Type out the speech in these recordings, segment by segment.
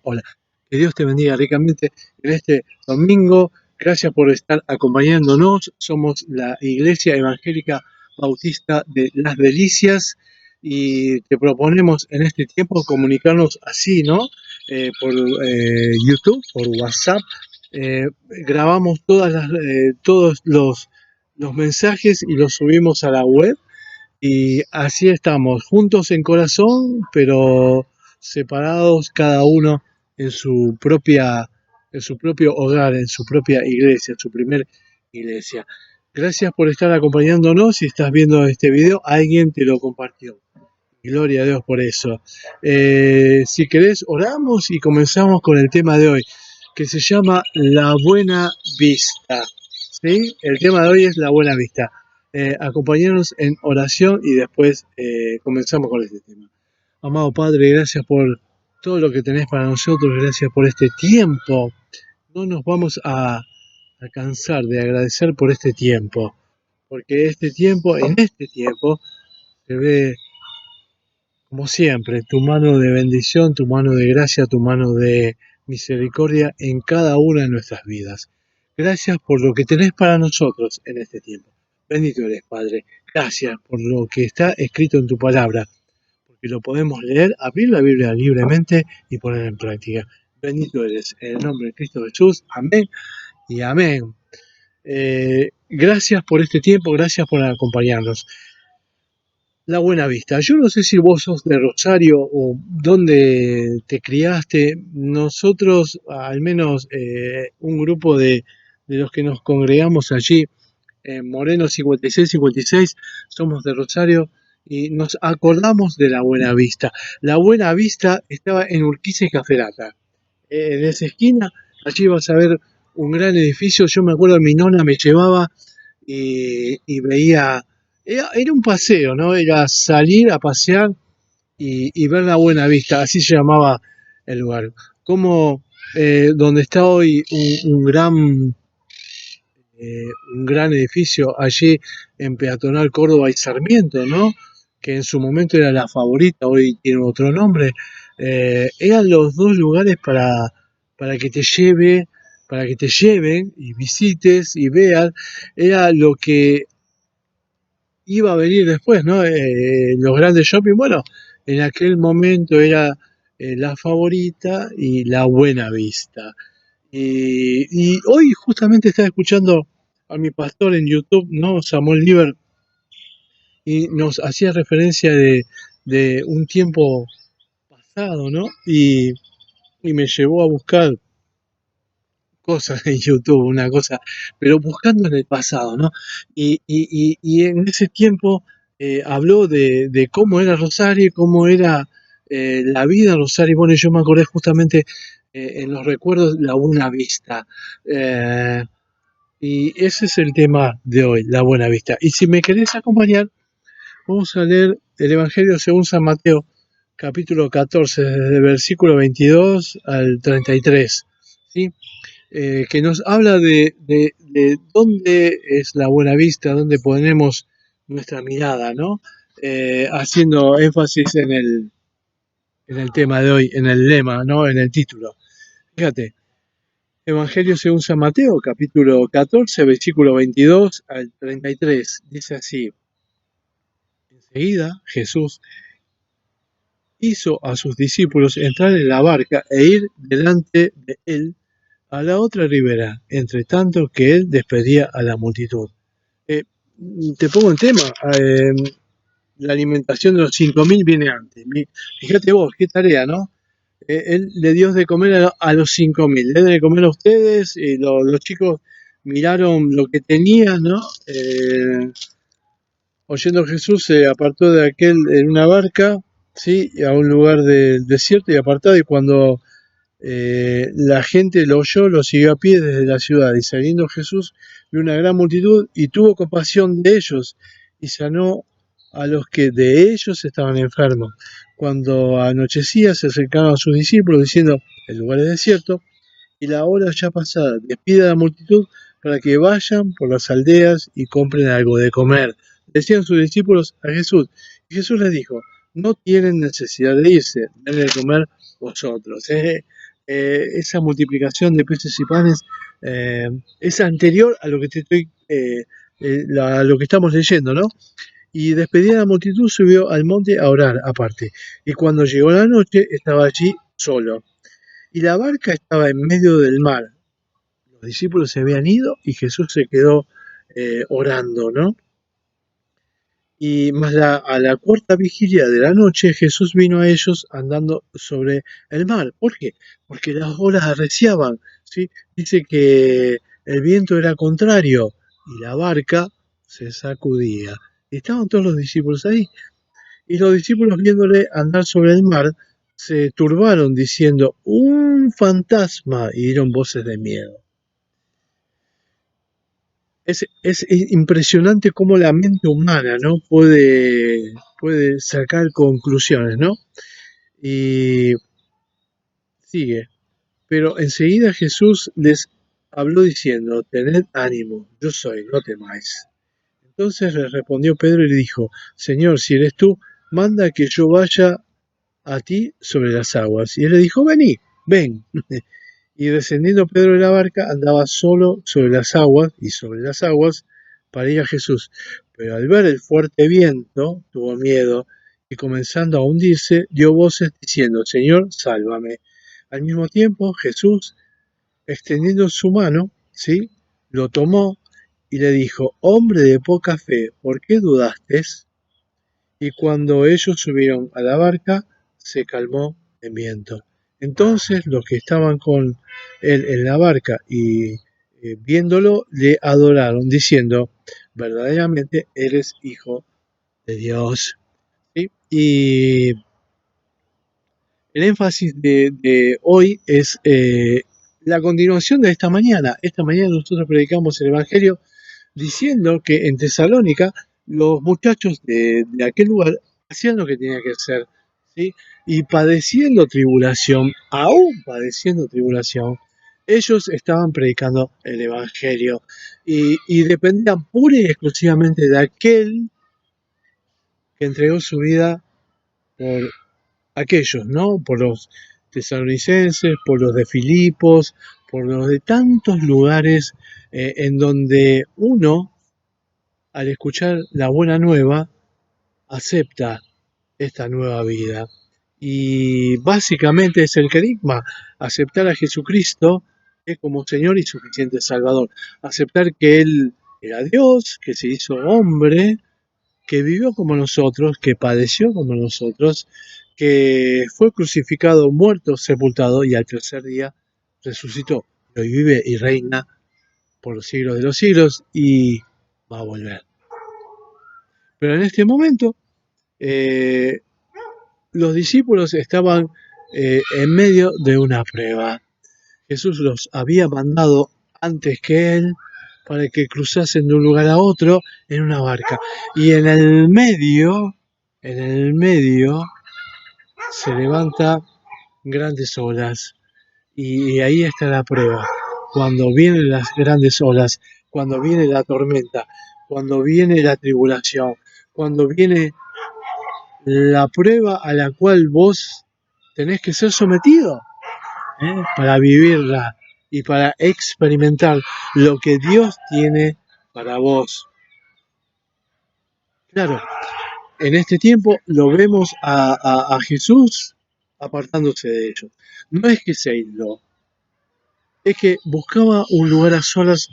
Hola, que Dios te bendiga ricamente en este domingo. Gracias por estar acompañándonos. Somos la Iglesia Evangélica Bautista de Las Delicias y te proponemos en este tiempo comunicarnos así, ¿no? Por YouTube, por WhatsApp. Grabamos todos los mensajes y los subimos a la web. Y así estamos, juntos en corazón, pero separados cada uno en en su propio hogar, en su propia iglesia, en su primer iglesia. Gracias por estar acompañándonos. Si estás viendo este video, alguien te lo compartió. Gloria a Dios por eso. Si querés, oramos y comenzamos con el tema de hoy, que se llama La Buena Vista. ¿Sí? El tema de hoy es La Buena Vista. Acompañarnos en oración y después comenzamos con este tema. Amado Padre, gracias por todo lo que tenés para nosotros, gracias por este tiempo. No nos vamos a cansar de agradecer por este tiempo, porque en este tiempo, se ve como siempre, tu mano de bendición, tu mano de gracia, tu mano de misericordia en cada una de nuestras vidas. Gracias por lo que tenés para nosotros en este tiempo. Bendito eres, Padre. Gracias por lo que está escrito en tu palabra, porque lo podemos leer, abrir la Biblia libremente y poner en práctica. Bendito eres. En el nombre de Cristo Jesús. Amén y amén. Gracias por este tiempo, gracias por acompañarnos. La Buena Vista. Yo no sé si vos sos de Rosario o dónde te criaste. Nosotros, al menos un grupo de los que nos congregamos allí, en Moreno 56-56, somos de Rosario y nos acordamos de La Buena Vista. La Buena Vista estaba en Urquiza y Caferata. En esa esquina, allí vas a ver un gran edificio. Yo me acuerdo, mi nona me llevaba y veía, era un paseo, ¿no? Era salir a pasear y ver la Buena Vista, así se llamaba el lugar. Como donde está hoy un gran edificio allí en Peatonal Córdoba y Sarmiento, ¿no? Que en su momento era la favorita, hoy tiene otro nombre. Eran los dos lugares para que te para que te lleven y visites y veas. Era lo que iba a venir después, ¿no? Los grandes shopping, bueno, en aquel momento era la favorita y la Buena Vista. Y hoy justamente estaba escuchando a mi pastor en YouTube, ¿no? Samuel Liber, y nos hacía referencia de un tiempo pasado, ¿no? Y me llevó a buscar cosas en YouTube, una cosa, pero buscando en el pasado, ¿no? Y en ese tiempo habló de cómo era Rosario, cómo era la vida en Rosario. Bueno, yo me acordé justamente en los recuerdos La Buena Vista. Eh, y ese es el tema de hoy, la Buena Vista. Y si me querés acompañar, vamos a leer el Evangelio según San Mateo, capítulo 14, desde el versículo 22 al 33, ¿sí? Que nos habla de dónde es la Buena Vista, dónde ponemos nuestra mirada, ¿no? Haciendo énfasis en el tema de hoy, en el lema, ¿no? En el título. Fíjate, Evangelio según San Mateo, capítulo 14, versículo 22 al 33. Dice así: enseguida Jesús hizo a sus discípulos entrar en la barca e ir delante de él a la otra ribera, entre tanto que él despedía a la multitud. Eh, Te pongo el tema, la alimentación de los 5.000 viene antes. Fíjate vos, qué tarea, ¿no? Él le dio de comer a los 5.000, le dio de comer a ustedes, y los chicos miraron lo que tenían, ¿no? Oyendo Jesús se apartó de aquel en una barca, ¿sí? A un lugar del desierto y apartado, y cuando la gente lo oyó, lo siguió a pie desde la ciudad, y saliendo Jesús vio una gran multitud y tuvo compasión de ellos y sanó a los que de ellos estaban enfermos. Cuando anochecía se acercaron a sus discípulos diciendo: el lugar es desierto y la hora ya pasada, despide a la multitud para que vayan por las aldeas y compren algo de comer. Decían sus discípulos a Jesús, y Jesús les dijo: no tienen necesidad de irse, denle de comer vosotros. esa multiplicación de peces y panes es anterior a lo que a lo que estamos leyendo, ¿no? Y despedida de la multitud subió al monte a orar aparte. Y cuando llegó la noche estaba allí solo. Y la barca estaba en medio del mar. Los discípulos se habían ido y Jesús se quedó orando, ¿no? Y a la cuarta vigilia de la noche Jesús vino a ellos andando sobre el mar. ¿Por qué? Porque las olas arreciaban, ¿sí? Dice que el viento era contrario y la barca se sacudía. Y estaban todos los discípulos ahí. Y los discípulos viéndole andar sobre el mar se turbaron diciendo, un fantasma, y dieron voces de miedo. Es impresionante cómo la mente humana, ¿no? Puede sacar conclusiones, ¿no? Y sigue. Pero enseguida Jesús les habló diciendo, tened ánimo, yo soy, no temáis. Entonces le respondió Pedro y le dijo, Señor, si eres tú, manda que yo vaya a ti sobre las aguas. Y él le dijo, vení, ven. Y descendiendo Pedro de la barca, andaba solo sobre las aguas y sobre las aguas para ir a Jesús. Pero al ver el fuerte viento, tuvo miedo y comenzando a hundirse, dio voces diciendo, Señor, sálvame. Al mismo tiempo, Jesús, extendiendo su mano, ¿sí?, lo tomó y le dijo, hombre de poca fe, ¿por qué dudaste? Y cuando ellos subieron a la barca, se calmó el viento. Entonces los que estaban con él en la barca y viéndolo, le adoraron, diciendo, verdaderamente eres hijo de Dios. ¿Sí? Y el énfasis de hoy es la continuación de esta mañana. Esta mañana nosotros predicamos el Evangelio diciendo que en Tesalónica los muchachos de aquel lugar hacían lo que tenía que hacer, ¿sí? Y padeciendo tribulación, aún padeciendo tribulación, ellos estaban predicando el Evangelio y dependían pura y exclusivamente de aquel que entregó su vida por aquellos, ¿no? Por los tesalonicenses, por los de Filipos, por los de tantos lugares en donde uno, al escuchar la buena nueva, acepta esta nueva vida. Y básicamente es el carisma, aceptar a Jesucristo como Señor y suficiente Salvador. Aceptar que Él era Dios, que se hizo hombre, que vivió como nosotros, que padeció como nosotros, que fue crucificado, muerto, sepultado y al tercer día resucitó. Y hoy vive y reina por los siglos de los siglos y va a volver. Pero en este momento eh, los discípulos estaban en medio de una prueba. Jesús los había mandado antes que él para que cruzasen de un lugar a otro en una barca. Y en el medio, se levantan grandes olas. Y ahí está la prueba. Cuando vienen las grandes olas, cuando viene la tormenta, cuando viene la tribulación, cuando viene la prueba a la cual vos tenés que ser sometido para vivirla y para experimentar lo que Dios tiene para vos. Claro, en este tiempo lo vemos a Jesús apartándose de ellos. No es que se aisló, es que buscaba un lugar a solas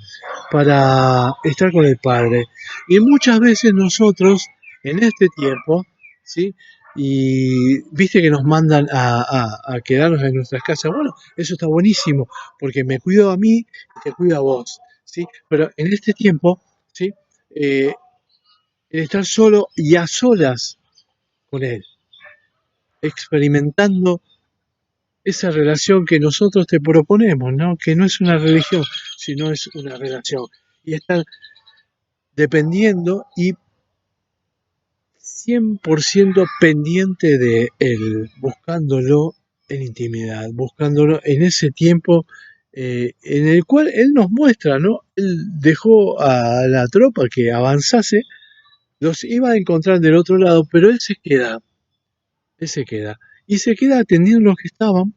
para estar con el Padre. Y muchas veces nosotros, en este tiempo, ¿sí? Y viste que nos mandan a quedarnos en nuestras casas. Bueno, eso está buenísimo, porque me cuido a mí y te cuido a vos, ¿sí? Pero en este tiempo, ¿sí? Eh, el estar solo y a solas con Él, experimentando esa relación que nosotros te proponemos, ¿no? Que no es una religión, sino es una relación. Y estar dependiendo y 100% pendiente de Él, buscándolo en intimidad, buscándolo en ese tiempo en el cual Él nos muestra, ¿no? Él dejó a la tropa que avanzase, los iba a encontrar del otro lado, pero Él se queda, y se queda atendiendo a los que estaban,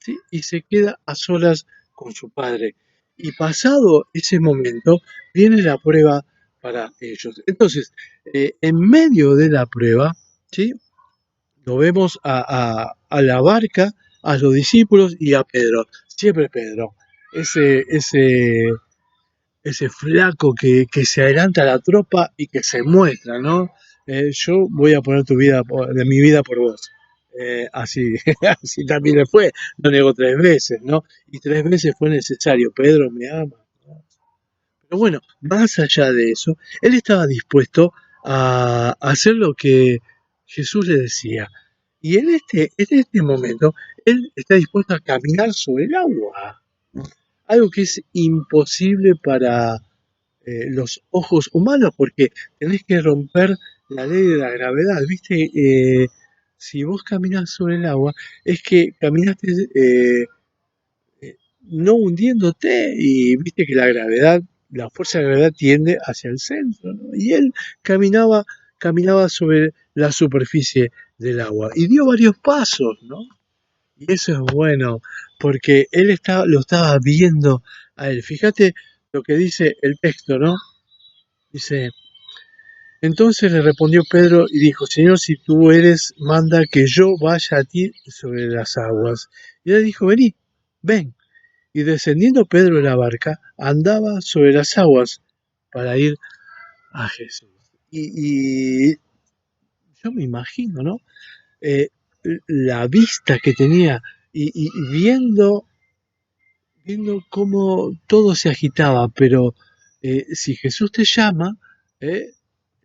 ¿sí? Y se queda a solas con su padre. Y pasado ese momento, viene la prueba para ellos. Entonces, en medio de la prueba, ¿sí? Lo vemos a la barca, a los discípulos y a Pedro. Siempre Pedro. Ese flaco que se adelanta a la tropa y que se muestra, ¿no? Yo voy a poner de mi vida por vos. Así, así también le fue. Lo negó 3 veces, ¿no? Y 3 veces fue necesario. Pedro me ama, ¿no? Pero bueno, más allá de eso, él estaba dispuesto a hacer lo que Jesús le decía. Y en este momento, él está dispuesto a caminar sobre el agua. Algo que es imposible para los ojos humanos, porque tenés que romper la ley de la gravedad, ¿viste? Si vos caminas sobre el agua, es que caminaste no hundiéndote y viste que la fuerza de la gravedad tiende hacia el centro, ¿no? Y él caminaba, caminaba sobre la superficie del agua y dio varios pasos, ¿no? Y eso es bueno, porque lo estaba viendo a él. Fíjate lo que dice el texto, ¿no? Dice, entonces le respondió Pedro y dijo, Señor, si tú eres, manda que yo vaya a ti sobre las aguas. Y él dijo, vení, ven. Y descendiendo Pedro de la barca, andaba sobre las aguas para ir a Jesús. Y yo me imagino, ¿no? Eh, la vista que tenía y viendo cómo todo se agitaba, pero si Jesús te llama, lo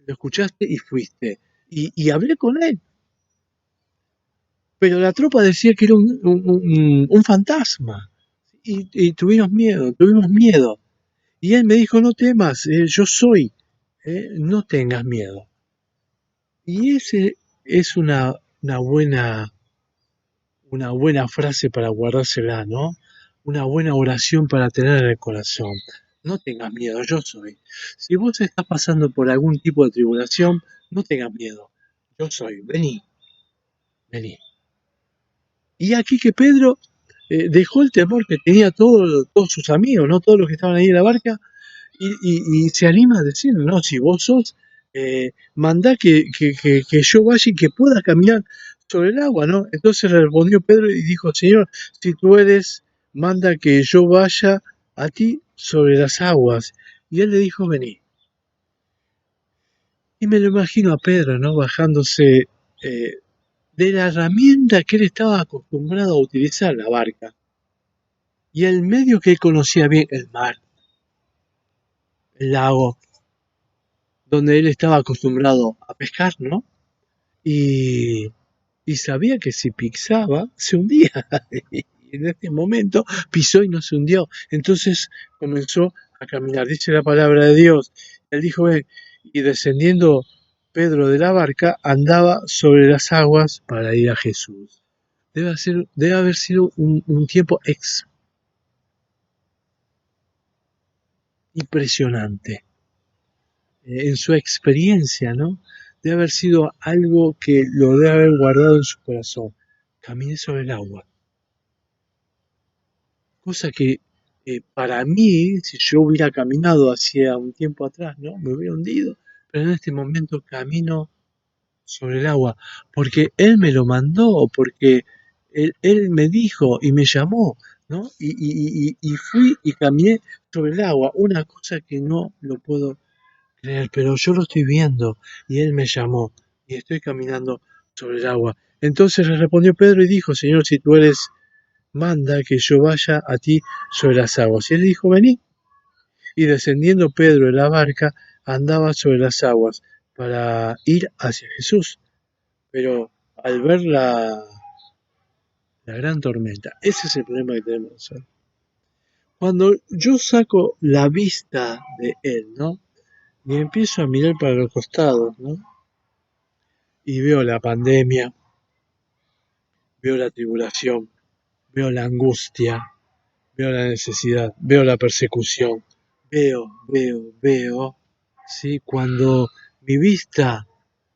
escuchaste y fuiste. Y hablé con él, pero la tropa decía que era un fantasma. Y tuvimos miedo. Y él me dijo, no temas, yo soy, no tengas miedo. Y ese es una buena frase para guardársela, ¿no? Una buena oración para tener en el corazón. No tengas miedo, yo soy. Si vos estás pasando por algún tipo de tribulación, no tengas miedo. Yo soy. Vení, vení. Y aquí que Pedro dejó el temor que tenía todos sus amigos, ¿no? Todos los que estaban ahí en la barca, y se anima a decir, no, si vos sos, mandá que yo vaya y que pueda caminar sobre el agua, ¿no? Entonces le respondió Pedro y dijo, Señor, si tú eres, manda que yo vaya a ti sobre las aguas. Y él le dijo, vení. Y me lo imagino a Pedro, ¿no? Bajándose de la herramienta que él estaba acostumbrado a utilizar, la barca. Y el medio que él conocía bien, el mar, el lago, donde él estaba acostumbrado a pescar, ¿no? Y, y sabía que si pisaba, se hundía. Y en este momento pisó y no se hundió. Entonces comenzó a caminar. Dice la palabra de Dios. Él dijo, y descendiendo Pedro de la barca, andaba sobre las aguas para ir a Jesús. Debe haber sido un tiempo impresionante en su experiencia, ¿no? Debe haber sido algo que lo debe haber guardado en su corazón. Caminé sobre el agua. Cosa que para mí, si yo hubiera caminado hacía un tiempo atrás, ¿no? Me hubiera hundido. Pero en este momento camino sobre el agua, porque Él me lo mandó, porque Él me dijo y me llamó, ¿no? Y fui y caminé sobre el agua, una cosa que no lo puedo creer, pero yo lo estoy viendo y él me llamó y estoy caminando sobre el agua. Entonces le respondió Pedro y dijo, Señor, si tú eres, manda que yo vaya a ti sobre las aguas. Y él dijo, vení. Y descendiendo Pedro de la barca, andaba sobre las aguas para ir hacia Jesús. Pero al ver la gran tormenta, ese es el problema que tenemos nosotros. Cuando yo saco la vista de él, ¿no? Y empiezo a mirar para los costados, ¿no? Y veo la pandemia, veo la tribulación, veo la angustia, veo la necesidad, veo la persecución, veo, ¿sí? Cuando mi vista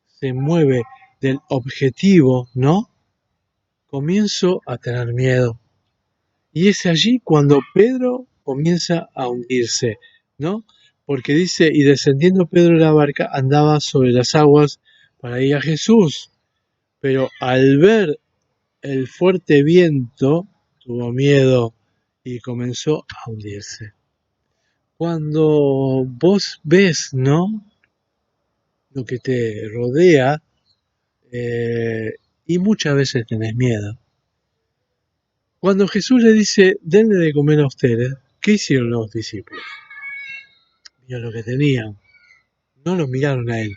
se mueve del objetivo, ¿no? Comienzo a tener miedo, Y es allí cuando Pedro comienza a hundirse, ¿no? Porque dice, y descendiendo Pedro de la barca andaba sobre las aguas para ir a Jesús, pero al ver el fuerte viento tuvo miedo y comenzó a hundirse. Cuando vos ves, ¿no? Lo que te rodea, y muchas veces tenés miedo. Cuando Jesús le dice, denle de comer a ustedes, ¿qué hicieron los discípulos? Vieron lo que tenían, no lo miraron a él,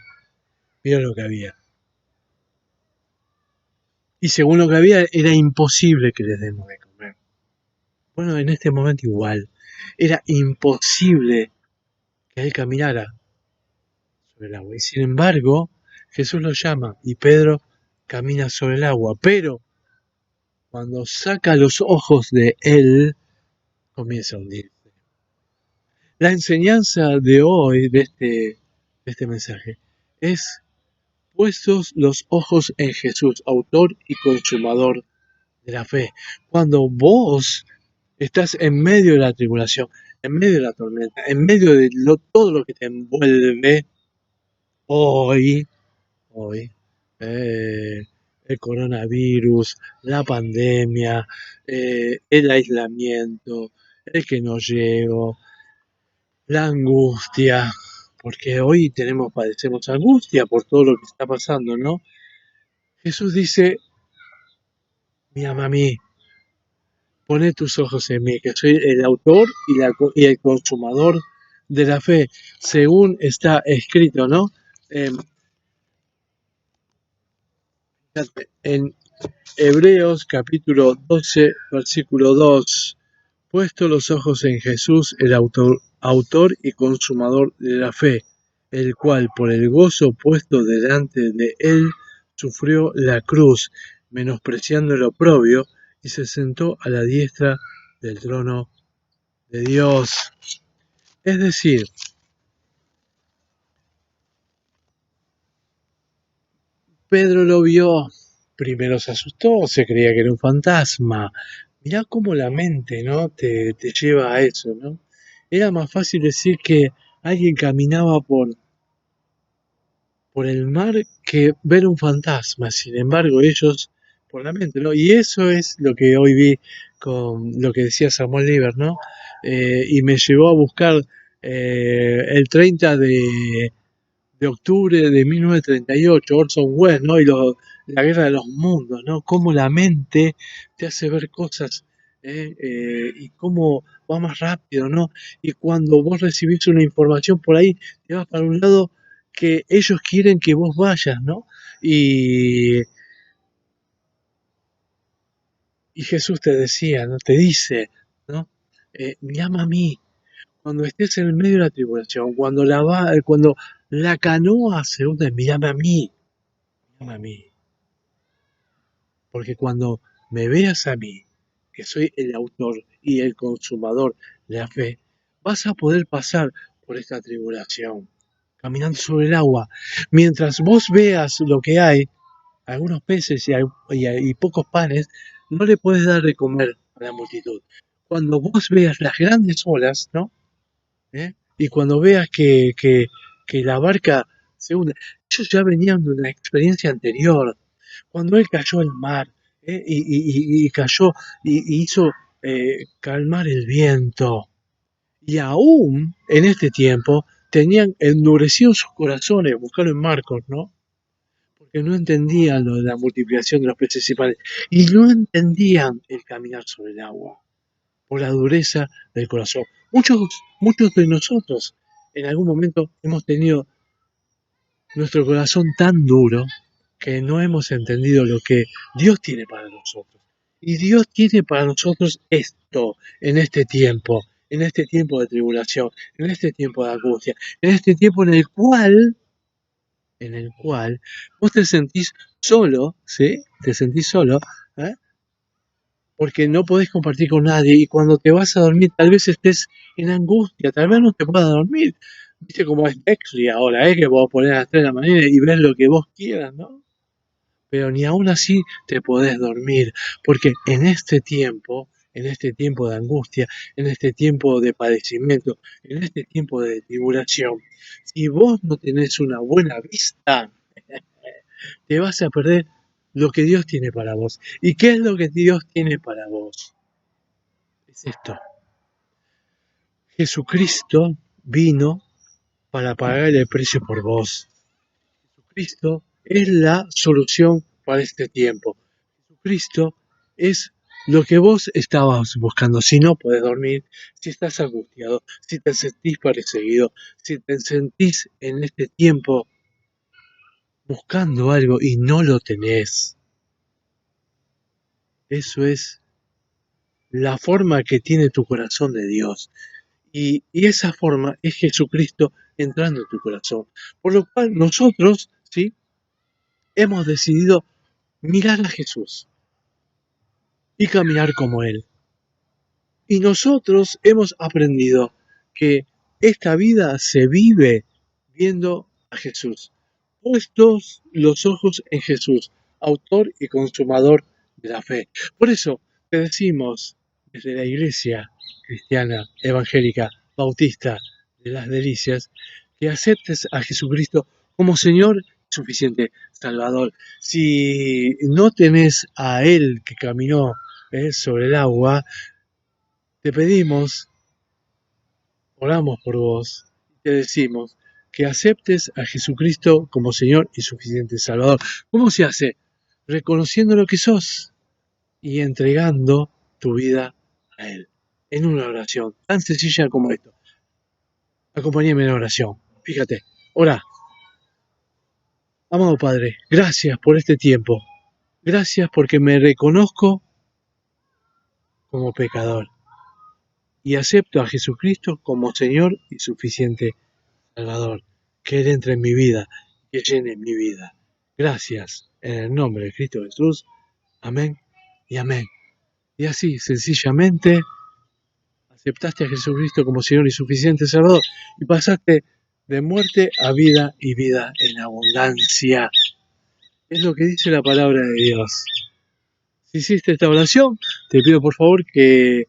vieron lo que había. Y según lo que había, era imposible que les demos de comer. Bueno, en este momento igual, era imposible que él caminara sobre el agua. Y sin embargo, Jesús lo llama y Pedro camina sobre el agua. Pero cuando saca los ojos de él, comienza a hundirse. La enseñanza de hoy, de este mensaje, es puestos los ojos en Jesús, autor y consumador de la fe. Cuando vos estás en medio de la tribulación, en medio de la tormenta, en medio de todo lo que te envuelve, hoy, el coronavirus, la pandemia, el aislamiento, el que no llego, la angustia, porque hoy padecemos angustia por todo lo que está pasando, ¿no? Jesús dice, mírame a mí, poné tus ojos en mí, que soy el autor y el consumador de la fe, según está escrito, ¿no? En Hebreos capítulo 12, versículo 2, puesto los ojos en Jesús, el autor y consumador de la fe, el cual por el gozo puesto delante de él sufrió la cruz, menospreciando el oprobio, y se sentó a la diestra del trono de Dios. Es decir, Pedro lo vio, primero se asustó, se creía que era un fantasma. Mirá cómo la mente, ¿no? te lleva a eso, ¿no? Era más fácil decir que alguien caminaba por el mar que ver un fantasma. Sin embargo, ellos por la mente, ¿no? Y eso es lo que hoy vi con lo que decía Samuel Lieber, ¿no? Y me llevó a buscar el 30 de octubre de 1938, Orson Welles, ¿no? Y la guerra de los mundos, ¿no? Cómo la mente te hace ver cosas, y cómo va más rápido, ¿no? Y cuando vos recibís una información por ahí, te vas para un lado que ellos quieren que vos vayas, ¿no? Y, y Jesús te decía, ¿no? Te dice, ¿no? Llama a mí, cuando estés en el medio de la tribulación, cuando la canoa se hunde, mírame a mí, mírame a mí. Porque cuando me veas a mí, que soy el autor y el consumador de la fe, vas a poder pasar por esta tribulación, caminando sobre el agua. Mientras vos veas lo que hay, algunos peces y pocos panes, no le puedes dar de comer a la multitud. Cuando vos veas las grandes olas, ¿no? Y cuando veas que la barca se hunde, ellos ya venían de una experiencia anterior, cuando él cayó al mar, y cayó y hizo calmar el viento. Y aún en este tiempo tenían endurecidos sus corazones, buscarlo en Marcos, ¿no? Porque no entendían lo de la multiplicación de los peces y panes, y no entendían el caminar sobre el agua, por la dureza del corazón. Muchos, muchos de nosotros en algún momento hemos tenido nuestro corazón tan duro que no hemos entendido lo que Dios tiene para nosotros. Y Dios tiene para nosotros esto en este tiempo de tribulación, en este tiempo de angustia, en este tiempo en el cual vos te sentís solo, ¿sí? Te sentís solo, ¿eh? Porque no podés compartir con nadie y cuando te vas a dormir tal vez estés en angustia, tal vez no te puedas dormir. Viste cómo es Netflix ahora, que vos ponés a las 3 de la mañana y ves lo que vos quieras, ¿no? Pero ni aún así te podés dormir, porque en este tiempo de angustia, en este tiempo de padecimiento, en este tiempo de tribulación. Si vos no tenés una buena vista, te vas a perder lo que Dios tiene para vos. ¿Y qué es lo que Dios tiene para vos? Es esto. Jesucristo vino para pagar el precio por vos. Jesucristo es la solución para este tiempo. Jesucristo es lo que vos estabas buscando. Si no podés dormir, si estás angustiado, si te sentís perseguido, si te sentís en este tiempo buscando algo y no lo tenés. Eso es la forma que tiene tu corazón de Dios. Y esa forma es Jesucristo entrando en tu corazón. Por lo cual nosotros, ¿sí?, hemos decidido mirar a Jesús y caminar como Él. Y nosotros hemos aprendido que esta vida se vive viendo a Jesús, puestos los ojos en Jesús, autor y consumador de la fe. Por eso te decimos desde la Iglesia Cristiana Evangélica Bautista de las Delicias que aceptes a Jesucristo como Señor suficiente Salvador. Si no tenés a Él que caminó sobre el agua, te pedimos, oramos por vos, te decimos que aceptes a Jesucristo como Señor y suficiente Salvador. ¿Cómo se hace? Reconociendo lo que sos y entregando tu vida a Él. En una oración tan sencilla como esto. Acompáñame en la oración. Fíjate, ora. Amado Padre, gracias por este tiempo. Gracias porque me reconozco como pecador y acepto a Jesucristo como Señor y suficiente Salvador. Que Él entre en mi vida, que llene mi vida. Gracias, en el nombre de Cristo Jesús. Amén y amén. Y así, sencillamente, aceptaste a Jesucristo como Señor y suficiente Salvador y pasaste de muerte a vida y vida en abundancia. Es lo que dice la palabra de Dios. Si hiciste esta oración, te pido por favor que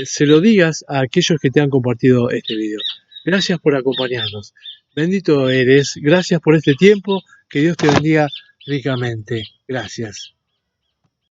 se lo digas a aquellos que te han compartido este video. Gracias por acompañarnos. Bendito eres. Gracias por este tiempo. Que Dios te bendiga ricamente. Gracias.